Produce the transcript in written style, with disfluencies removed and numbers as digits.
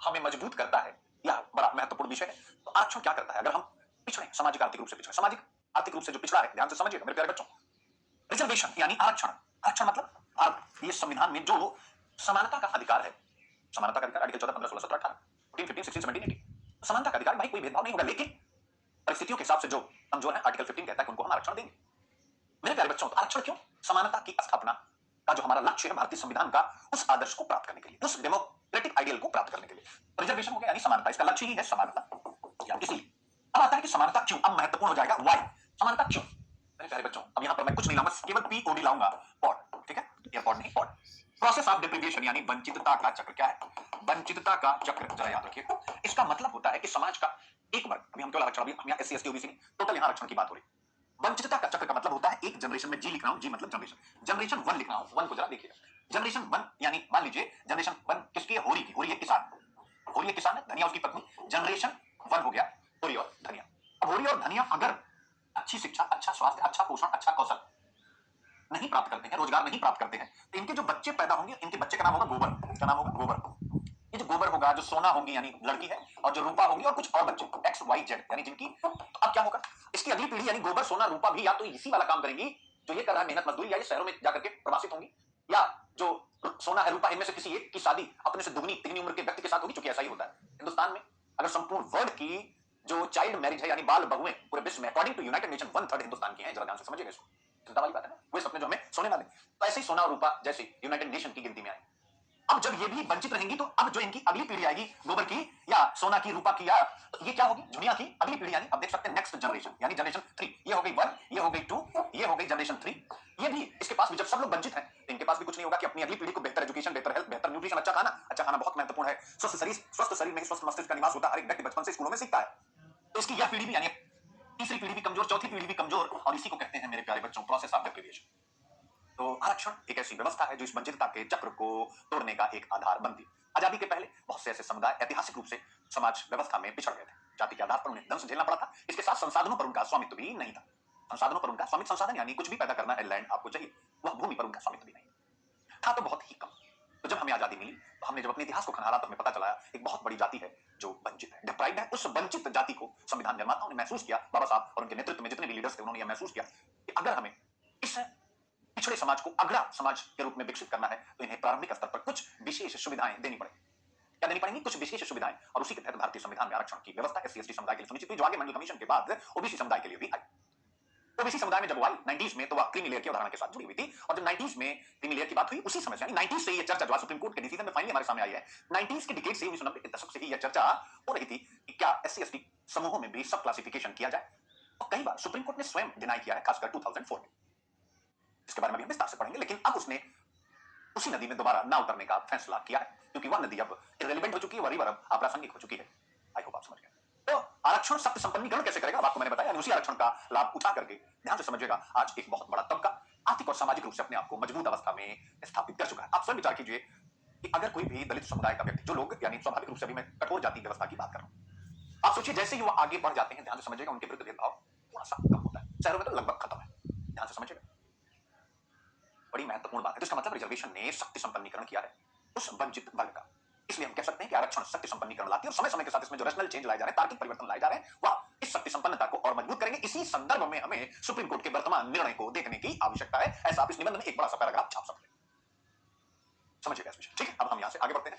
हमें मजबूत करता है, या बड़ा महत्वपूर्ण विषय है। तो आरक्षण क्या करता है? अगर हम पिछड़े, सामाजिक आर्थिक रूप से पिछड़े, सामाजिक आर्थिक रूप से जो पिछड़ा है, ध्यान से समझिएगा मेरे प्यारे बच्चों। रिजर्वेशन यानी आरक्षण, आरक्षण मतलब भारतीय संविधान में जो समानता का अधिकार है, समानता का अधिकार आर्टिकल 14, 15, 16, 17, 18, 14, 15, 16, 17, 18, समानता का अधिकार, भाई कोई भेदभाव नहीं होगा, लेकिन परिस्थितियों के हिसाब से जो कमजोर है, आर्टिकल 15 कहता है कि उनको हम आरक्षण देंगे। मेरे प्यारे बच्चों, तो आरक्षण क्यों? समानता की स्थापना का जो हमारा लक्ष्य है भारतीय संविधान का, उस आदर्श को प्राप्त करने के लिए, उस डेमोक्रेटिक आइडियल को प्राप्त करने के लिए। रिजर्वेशन हो गया यानी समानता, इसका लक्ष्य ही है समानता। इसलिए अब आता है कि समानता क्यों, अब महत्वपूर्ण हो जाएगा व्हाई, समानता क्यों। मेरे प्यारे बच्चों, अब यहां पर मैं कुछ नहीं लाऊंगा, केवल पीओडी लाऊंगा, पॉड, ठीक है, ये पॉड नहीं, पॉड। प्रोसेस ऑफ डिप्रीविएशन यानी वंचितता का चक्र। क्या है? वंचितता का चक्र, जरा याद रखिए। इसका मतलब होता है कि समाज का एक वर्ग, अभी हम केवल आरक्षण, अभी हम यहाँ एससी एसटी ओबीसी नहीं, टोटल यहाँ आरक्षण की बात हो रही। वंचितता का चक्र का मतलब होता है, एक जनरेशन में जी लिख रहा हूं, जी मतलब जनरेशन, जनरेशन 1 लिख रहा हूं, 1 को जरा देखिएगा। जनरेशन 1 यानी मान लीजिए जनरेशन 1 किसकी है? होरी की। होरी है किसान, होरी है किसान है, धनिया उसकी पत्नी। जनरेशन 1 हो गया होरी और धनिया। अब होरी और धनिया अगर अच्छी शिक्षा, अच्छा स्वास्थ्य, अच्छा पोषण, अच्छा कौशल नहीं प्राप्त करते हैं, रोजगार नहीं प्राप्त करते हैं, तो इनके जो बच्चे पैदा होंगे, इनके बच्चे का नाम होगा गोबर। क्या नाम होगा? गोबर। ये जो गोबर होगा, जो सोना होगी यानी लड़की है, और जो रूपा होगी, और कुछ और बच्चे एक्स वाई जेड यानी जिनकी, तो अब क्या होगा? इसकी अगली पीढ़ी यानी गोबर, सोना, रूपा भी या तो इसी वाला काम करेंगी जो ये कर रहा है मेहनत मजदूरी, या ये शहरों में जाकर के प्रवासित होंगी, या जो सोना है, रूपा, इनमें से किसी एक की शादी अपने से दुगनी तिगनी उम्र के व्यक्ति के साथ होगी, क्योंकि ऐसा ही होता है हिंदुस्तान में। अगर संपूर्ण वर्ल्ड की जो चाइल्ड मैरिज है यानी बाल बहुएं पूरे विश्व में according to United Nation 1/3 Hindustan की हैं। जरा ध्यान से समझिएगा इसको, चिंता वाली बात है ना, वे सपने जो हमें सोने ना दें। तो ऐसे ही सोना और रूपा जैसे यूनाइटेड नेशन की गिनती में आए। अब जब ये भी वंचित रहेंगी, तो अब जो इनकी अगली पीढ़ी आएगी गोबर की या सोना की, रूपा की, या तो ये क्या होगी? दुनिया की अगली पीढ़ी यानी अब देख सकते हैं नेक्स्ट जनरेशन यानी जनरेशन 3। ये हो गई 1, ये हो गई 2, ये हो गई जनरेशन 3। ये भी, इसके पास भी जब सब लोग वंचित हैं, तो इनके पास भी कुछ नहीं होगा कि अपनी अगली पीढ़ी को बेहतर एजुकेशन, बेहतर हेल्थ, बेहतर न्यूट्रिशन, अच्छा खाना। अच्छा खाना बहुत महत्वपूर्ण है। स्वस्थ शरीर में ही स्वस्थ मस्तिष्क का निवास होता है। हर एक व्यक्ति बचपन से स्कूलों में सीखता है। तो इसकी यह पीढ़ी भी यानी तीसरी पीढ़ी भी कमजोर, चौथी पीढ़ी भी कमजोर, और इसी को कहते हैं मेरे प्यारे बच्चों प्रोसेस ऑफ डिप्रीविएशन। तो आरक्षण एक ऐसी व्यवस्था है जो इस वंचितता के चक्र को तोड़ने का एक आधार बनती है। आजादी के पहले बहुत से ऐसे समुदाय ऐतिहासिक रूप से समाज व्यवस्था में पिछड़ गए थे। जाति के आधार पर उन्हें दंश झेलना पड़ा था। इसके साथ संसाधनों पर उनका स्वामित्व भी नहीं था। संसाधनों पर उनका स्वामित्व, संसाधन यानी कुछ भी पैदा करना है, लैंड आपको चाहिए, वह भूमि पर उनका स्वामित्व भी नहीं था, तो बहुत ही कम। तो जब हमें आजादी मिली, तो हमने जब अपने इतिहास को खंगाला, तो हमें पता चला एक बहुत बड़ी जाति है जो वंचित है, डिप्राइव्ड है। उस वंचित जाति को संविधान निर्माताओं ने महसूस किया, बाबा साहब और उनके नेतृत्व में जितने भी लीडर्स थे, उन्होंने यह महसूस किया कि अगर हमें इस पिछड़े समाज को अग्रा समाज के रूप में विकसित करना है, तो इन्हें प्रारंभिक स्तर पर कुछ विशेष सुविधाएं देनी पड़ेगी। क्या देनी पड़ेगी? कुछ विशेष सुविधाएं। और उसी के तहत भारतीय संविधान में आरक्षण की व्यवस्था एससी एसटी समुदाय के लिए सुनिश्चित हुई, जो आगे मंडल कमीशन के बाद ओबीसी समुदाय के लिए भी आई। ओबीसी समुदाय में जब आई 90s में, तो वह क्रीमी लेयर की अवधारणा के साथ जुड़ी हुई थी, और जब 90s में क्रीमी लेयर की बात हुई, उसी समय से यानी 90s से ये चर्चा जो सुप्रीम कोर्ट के डिसीजन में फाइनली हमारे सामने आई है, 90s के डिकेड से, 1990 के दशक से ही यह चर्चा हो रही थी कि क्या एससी एसटी समूहों में भी सब क्लासिफिकेशन किया जाए। और कई बार सुप्रीम कोर्ट ने स्वयं डिनाई किया है, खासकर 2004 में। इसके बारे में भी हम विस्तार से पढ़ेंगे, लेकिन अब उसने उसी नदी में दोबारा ना उतरने का फैसला किया है, क्योंकि वह नदी अब इररिलेवेंट हो चुकी है, वह रिवर अब अप्रासंगिक हो चुकी है। आई होप आप समझ गए। तो आरक्षण शक्ति संपन्नीकरण कैसे करेगा, आपको मैंने बताया, उसी आरक्षण का लाभ उठा करके ध्यान से समझिएगा, आज एक बहुत बड़ा तबका आर्थिक और सामाजिक रूप से अपने आप को मजबूत अवस्था में स्थापित कर चुका है। आप स्वयं विचार कीजिए कि अगर कोई भी दलित समुदाय का व्यक्ति, जो लोग यानी स्वाभाविक रूप से, अभी मैं कठोर जाति व्यवस्था की बात कर रहा हूं, आप सोचिए जैसे ही वो आगे बढ़ जाते हैं, ध्यान से समझिएगा, उनके विरुद्ध भेदभाव थोड़ा सा कम होता है। शहरों में तो लगभग खत्म है। ध्यान से समझिएगा, बड़ी महत्वपूर्ण बात है। तो इसका मतलब रिजर्वेशन ने शक्ति संपन्नीकरण किया है उस वंचित वर्ग का। इसलिए हम कह सकते हैं कि आरक्षण शक्ति संपन्नीकरण लाती है, और समय समय के साथ इसमें जो रैशनल चेंज लाए जा रहे हैं, तार्किक परिवर्तन लाए जा रहे हैं, वह इस शक्ति संपन्नता को और मजबूत करेंगे। इसी संदर्भ में हमें सुप्रीम कोर्ट के वर्तमान निर्णय को देखने की आवश्यकता है। ऐसा आप इस निबंध में एक बड़ा सा पैराग्राफ छाप सकते हैं। समझिएगा इस विषय, ठीक है। अब हम यहां से आगे बढ़ते हैं।